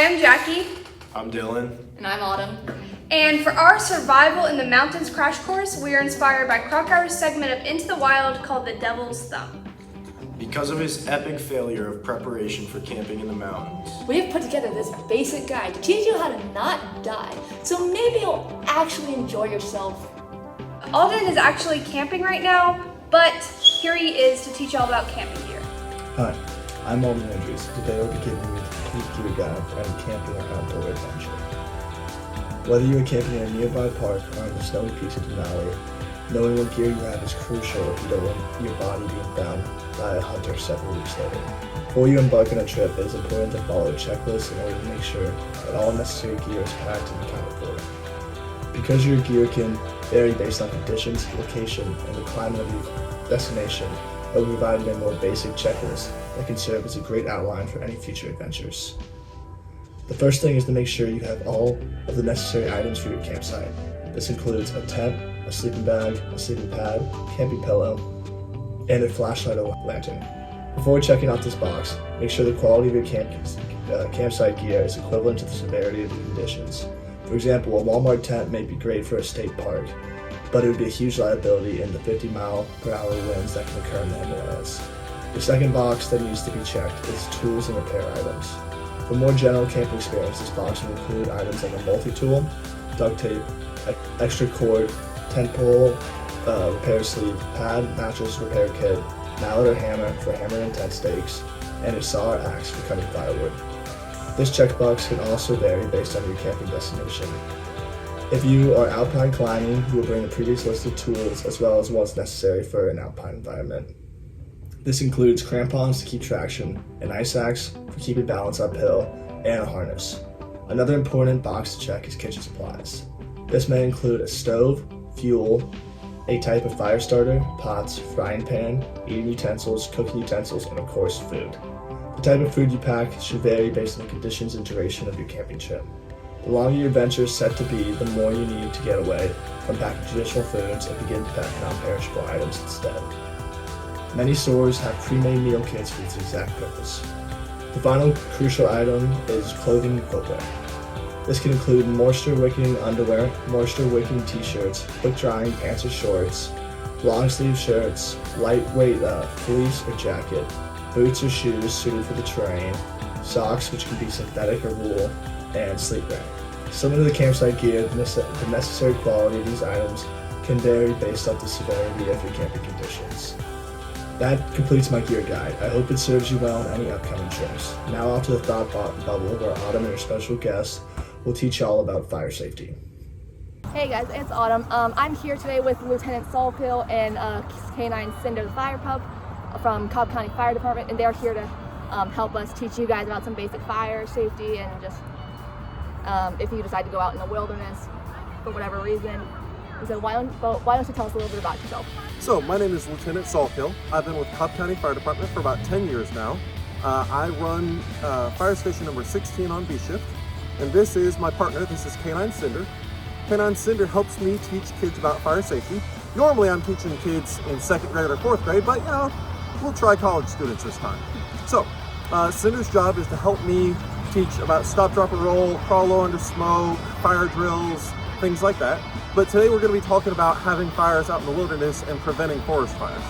am Jaquie. I'm Dylan. And I'm Autumn. And for our Survival in the Mountains crash course, we are inspired by Krakauer's segment of Into the Wild called The Devil's Thumb. Because of his epic failure of preparation for camping in the mountains, We have put together this basic guide to teach you how to not die, so maybe you'll actually enjoy yourself. Alden is actually camping right now, but here he is to teach you all about camping gear. Hi, I'm Alden Andrews. Today I'll be giving you the complete gear guide for any camping or outdoor adventure. Whether you are camping in a nearby park or on the snowy peaks of Denali, knowing what gear you have is crucial if you don't want your body being found by a hunter several weeks later. Before you embark on a trip, it is important to follow a checklist in order to make sure that all necessary gear is packed and accounted for. Because your gear can vary based on conditions, location, and the climate of your destination, I will provide a more basic checklist that can serve as a great outline for any future adventures. The first thing is to make sure you have all of the necessary items for your campsite. This includes a tent, a sleeping bag, a sleeping pad, camping pillow, and a flashlight or lantern. Before checking out this box, make sure the quality of your campsite gear is equivalent to the severity of the conditions. For example, a Walmart tent may be great for a state park, but it would be a huge liability in the 50-mile-per-hour winds that can occur in the Himalayas. The second box that needs to be checked is tools and repair items. For more general camping experience, this box will include items like a multi-tool, duct tape, extra cord, tent pole, repair sleeve, pad, mattress repair kit, mallet or hammer for hammering tent stakes, and a saw or axe for cutting firewood. This checkbox can also vary based on your camping destination. If you are alpine climbing, you will bring the previous list of tools as well as what's necessary for an alpine environment. This includes crampons to keep traction, an ice axe for keeping balance uphill, and a harness. Another important box to check is kitchen supplies. This may include a stove, fuel, a type of fire starter, pots, frying pan, eating utensils, cooking utensils, and of course food. The type of food you pack should vary based on the conditions and duration of your camping trip. The longer your adventure is set to be, the more you need to get away from packing traditional foods and begin to pack non-perishable items instead. Many stores have pre-made meal kits for this exact purpose. The final crucial item is clothing and footwear. This can include moisture-wicking underwear, moisture-wicking t-shirts, quick-drying pants or shorts, long-sleeve shirts, lightweight fleece or jacket, boots or shoes suited for the terrain, socks which can be synthetic or wool, and sleepwear. Similar to the campsite gear, the necessary quality of these items can vary based on the severity of your camping conditions. That completes my gear guide. I hope it serves you well on any upcoming trips. Now off to the thought bubble where Autumn and her special guest will teach you all about fire safety. Hey guys, it's Autumn. I'm here today with Lieutenant Salkil and Canine CINDER'S fire pup from Cobb County Fire Department, and they're here to help us teach you guys about some basic fire safety and just if you decide to go out in the wilderness for whatever reason. So why don't you tell us a little bit about yourself? So my name is Lieutenant Salkil. I've been with Cobb County Fire Department for about 10 years now. I run fire station number 16 on B shift, and this is my partner. This is Canine Cinder. Canine Cinder helps me teach kids about fire safety. Normally I'm teaching kids in 2nd grade or 4th grade, but we'll try college students this time. So Cinder's job is to help me teach about stop, drop, and roll, crawl low under smoke, fire drills, things like that. But today we're going to be talking about having fires out in the wilderness and preventing forest fires.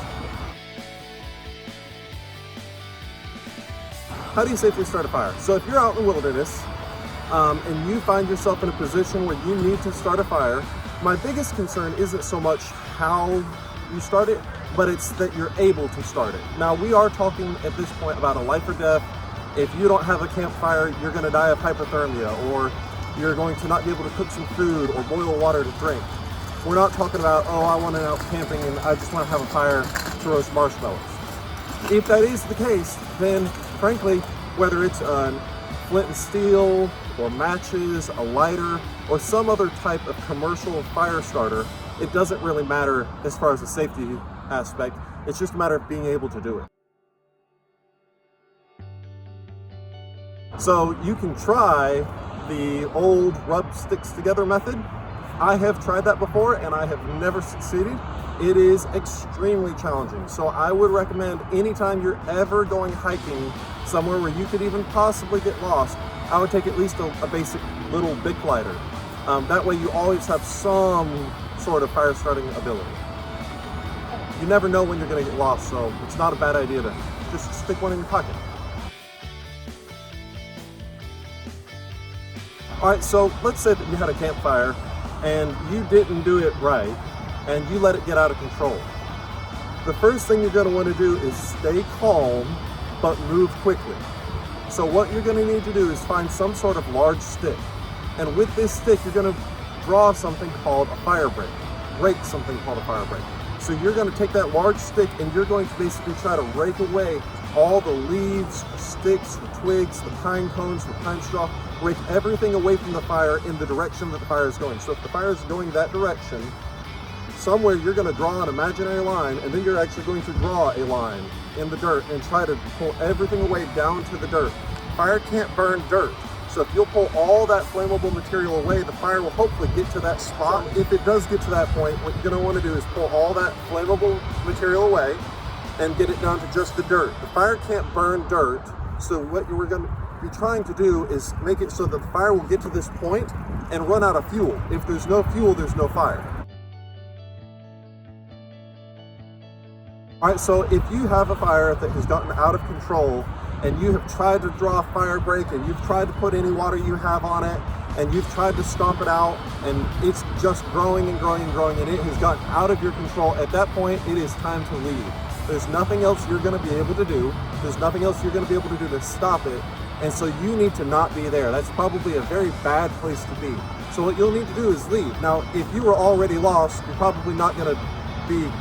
How do you safely start a fire? So if you're out in the wilderness and you find yourself in a position where you need to start a fire, my biggest concern isn't so much how you start it, but it's that you're able to start it. Now we are talking at this point about a life or death. If you don't have a campfire, you're going to die of hypothermia, or you're going to not be able to cook some food or boil water to drink. We're not talking about, oh, I want to out camping and I just want to have a fire to roast marshmallows. If that is the case, then frankly, whether it's a flint and steel or matches, a lighter, or some other type of commercial fire starter, it doesn't really matter as far as the safety aspect. It's just a matter of being able to do it. So you can try the old rub sticks together method. I have tried that before and I have never succeeded. It is extremely challenging. So I would recommend anytime you're ever going hiking somewhere where you could even possibly get lost, I would take at least a basic little Bic lighter. That way you always have some sort of fire starting ability. You never know when you're going to get lost, so it's not a bad idea to just stick one in your pocket. Alright, so let's say that you had a campfire and you didn't do it right and you let it get out of control. The first thing you're going to want to do is stay calm but move quickly. So what you're going to need to do is find some sort of large stick. And with this stick, you're going to draw something called a fire break. Rake something called a fire break. So you're going to take that large stick and you're going to basically try to rake away all the leaves, the sticks, the twigs, the pine cones, the pine straw, rake everything away from the fire in the direction that the fire is going. So if the fire is going that direction, somewhere you're going to draw an imaginary line, and then you're actually going to draw a line in the dirt and try to pull everything away down to the dirt. Fire can't burn dirt. So if you'll pull all that flammable material away, the fire will hopefully get to that spot. If it does get to that point, what you're going to want to do is pull all that flammable material away and get it down to just the dirt. The fire can't burn dirt, so what you're going to be trying to do is make it so that the fire will get to this point and run out of fuel. If there's no fuel, there's no fire. All right, so if you have a fire that has gotten out of control and you have tried to draw a fire break and you've tried to put any water you have on it and you've tried to stomp it out and it's just growing and growing and growing and it has gotten out of your control, at that point it is time to leave. There's nothing else you're going to be able to do. There's nothing else you're going to be able to do to stop it. And so you need to not be there. That's probably a very bad place to be. So what you'll need to do is leave. Now, if you were already lost, you're probably not going to be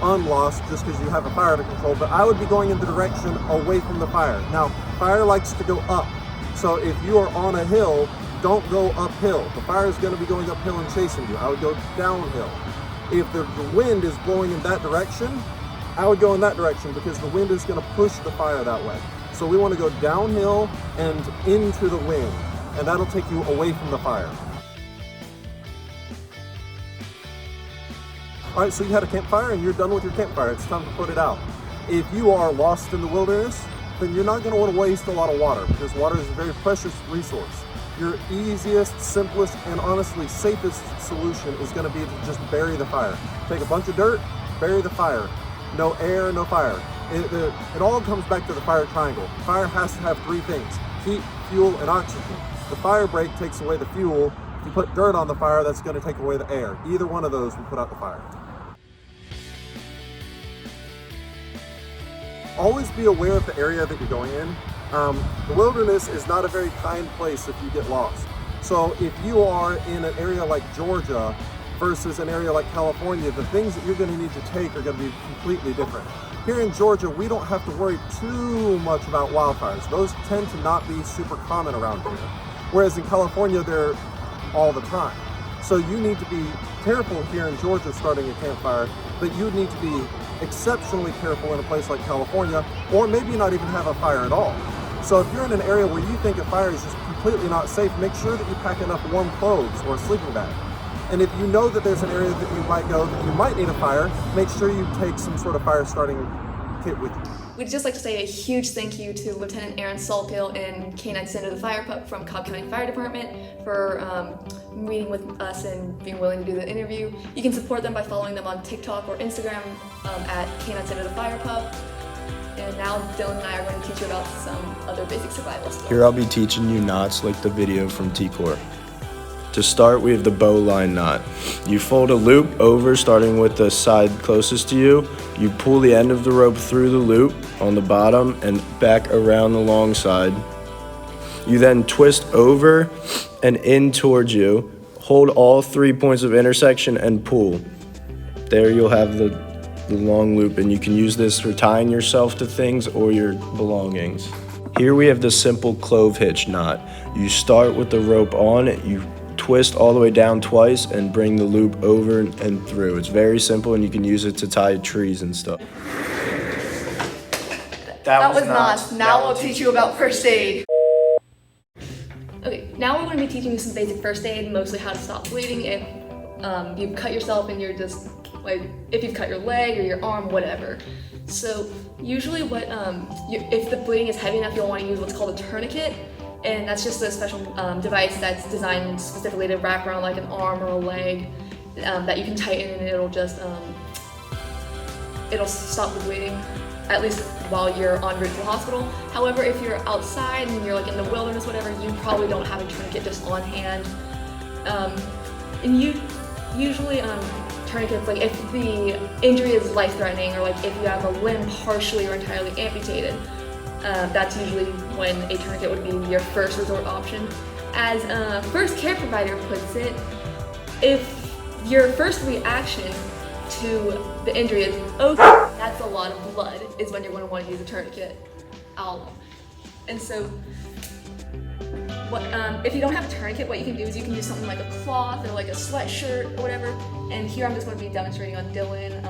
unlost just because you have a fire to control, but I would be going in the direction away from the fire. Now, fire likes to go up. So if you are on a hill, don't go uphill. The fire is going to be going uphill and chasing you. I would go downhill. If the wind is blowing in that direction, I would go in that direction because the wind is going to push the fire that way. So we want to go downhill and into the wind, and that'll take you away from the fire. All right, so you had a campfire and you're done with your campfire. It's time to put it out. If you are lost in the wilderness, then you're not going to want to waste a lot of water because water is a very precious resource. Your easiest, simplest, and honestly safest solution is going to be to just bury the fire. Take a bunch of dirt, bury the fire. No air, no fire. It all comes back to the fire triangle. Fire has to have three things: heat, fuel, and oxygen. The fire break takes away the fuel. If you put dirt on the fire, that's going to take away the air. Either one of those will put out the fire. Always be aware of the area that you're going in. The wilderness is not a very kind place if you get lost. So if you are in an area like Georgia versus an area like California, the things that you're going to need to take are going to be completely different. Here in Georgia, we don't have to worry too much about wildfires. Those tend to not be super common around here. Whereas in California, they're all the time. So you need to be careful here in Georgia starting a campfire, but you need to be exceptionally careful in a place like California, or maybe not even have a fire at all. So if you're in an area where you think a fire is just completely not safe, make sure that you pack enough warm clothes or a sleeping bag. And if you know that there's an area that you might go that you might need a fire, make sure you take some sort of fire starting kit with you. We'd just like to say a huge thank you to Lieutenant Aaron Salkil and K9 Cinder the Fire Pup from Cobb County Fire Department for meeting with us and being willing to do the interview. You can support them by following them on TikTok or Instagram at K9 Cinder the Fire Pup. And now Dylan and I are going to teach you about some other basic survival skills. Here I'll be teaching you knots like the video from T-Core. To start, we have the bow line knot. You fold a loop over, starting with the side closest to you. You pull the end of the rope through the loop on the bottom and back around the long side. You then twist over and in towards you. Hold all 3 points of intersection and pull. There you'll have the long loop, and you can use this for tying yourself to things or your belongings. Here we have the simple clove hitch knot. You start with the rope on, you twist all the way down twice and bring the loop over and through. It's very simple, and you can use it to tie trees and stuff. That was knots. Now we'll teach you about first aid. Okay, now we're going to be teaching you some basic first aid, mostly how to stop bleeding if you've cut yourself and you're just, like, if you've cut your leg or your arm, whatever. So usually if the bleeding is heavy enough, you'll want to use what's called a tourniquet. And that's just a special device that's designed specifically to wrap around like an arm or a leg that you can tighten, and it'll just it'll stop the bleeding, at least while you're en route to the hospital. However, if you're outside and you're like in the wilderness, whatever, you probably don't have a tourniquet just on hand. And you usually tourniquets, like if the injury is life-threatening, or like if you have a limb partially or entirely amputated, that's usually when a tourniquet would be your first resort option. As a first care provider puts it, if your first reaction to the injury is, okay, that's a lot of blood, is when you're going to want to use a tourniquet. And so, if you don't have a tourniquet, what you can do is you can use something like a cloth or like a sweatshirt or whatever. And here I'm just going to be demonstrating on Dylan.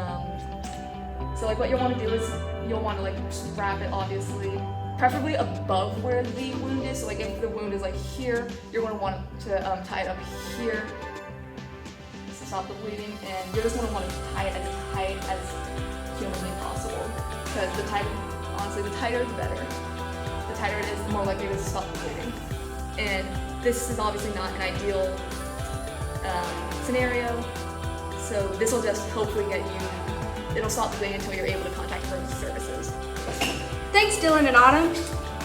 So like what you'll want to do is you'll want to like just wrap it, obviously, preferably above where the wound is. So like if the wound is like here, you're going to want to tie it up here to stop the bleeding, and you're just going to want to tie it as tight as humanly possible, because honestly, the tighter the better. The tighter it is, the more likely it is to stop the bleeding. And this is obviously not an ideal scenario, so this will just hopefully it'll stop the bleeding until you're able to contact emergency services. Thanks, Dylan and Autumn.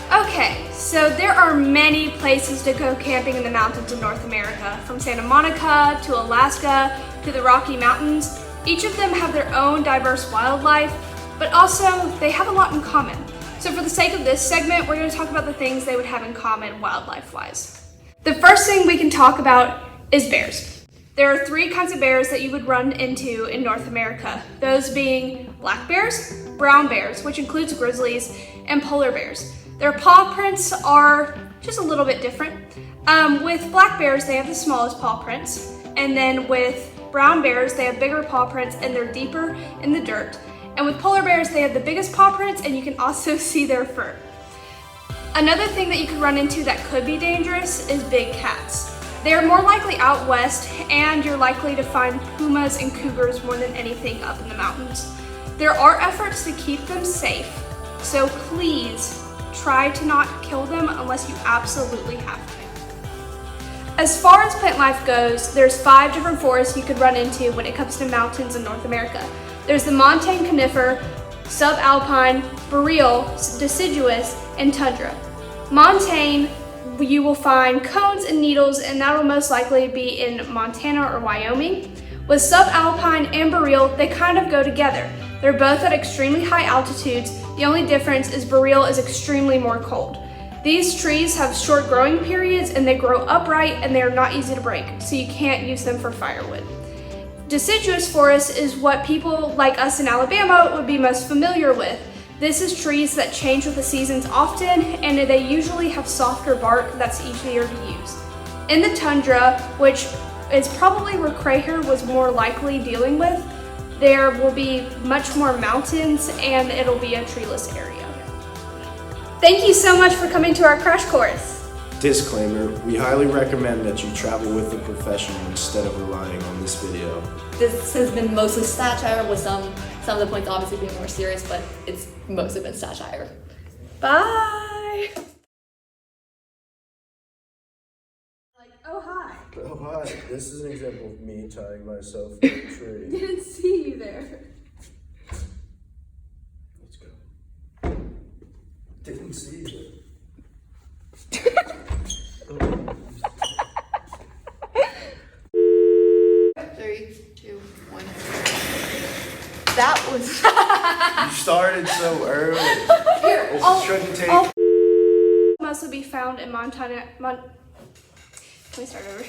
Okay, so there are many places to go camping in the mountains of North America, from Santa Monica to Alaska to the Rocky Mountains. Each of them have their own diverse wildlife, but also they have a lot in common. So for the sake of this segment, we're going to talk about the things they would have in common wildlife-wise. The first thing we can talk about is bears. There are 3 kinds of bears that you would run into in North America, those being black bears, brown bears, which includes grizzlies, and polar bears. Their paw prints are just a little bit different. With black bears, they have the smallest paw prints, and then with brown bears, they have bigger paw prints and they're deeper in the dirt. And with polar bears, they have the biggest paw prints, and you can also see their fur. Another thing that you could run into that could be dangerous is big cats. They are more likely out west, and you're likely to find pumas and cougars more than anything up in the mountains. There are efforts to keep them safe, so please try to not kill them unless you absolutely have to. As far as plant life goes, there's 5 different forests you could run into when it comes to mountains in North America. There's the montane conifer, subalpine, boreal, deciduous, and tundra. Montane, you will find cones and needles, and that will most likely be in Montana or Wyoming. With subalpine and boreal, they kind of go together. They're both at extremely high altitudes. The only difference is boreal is extremely more cold. These trees have short growing periods, and they grow upright, and they are not easy to break, so you can't use them for firewood. Deciduous forest is what people like us in Alabama would be most familiar with. This is trees that change with the seasons often, and they usually have softer bark that's easier to use. In the tundra, which is probably where Krakauer was more likely dealing with, there will be much more mountains, and it'll be a treeless area. Thank you so much for coming to our crash course. Disclaimer, we highly recommend that you travel with a professional instead of relying on this video. This has been mostly satire, with some of the points obviously being more serious, but it's mostly been satire. Bye! Oh, hi. Oh, hi. This is an example of me tying myself to a tree. Didn't see you there. Let's go. Didn't see you. 3, 2, 1. That was. You started so early. Here, This shouldn't take. mostly be found in Montana. Can we start over?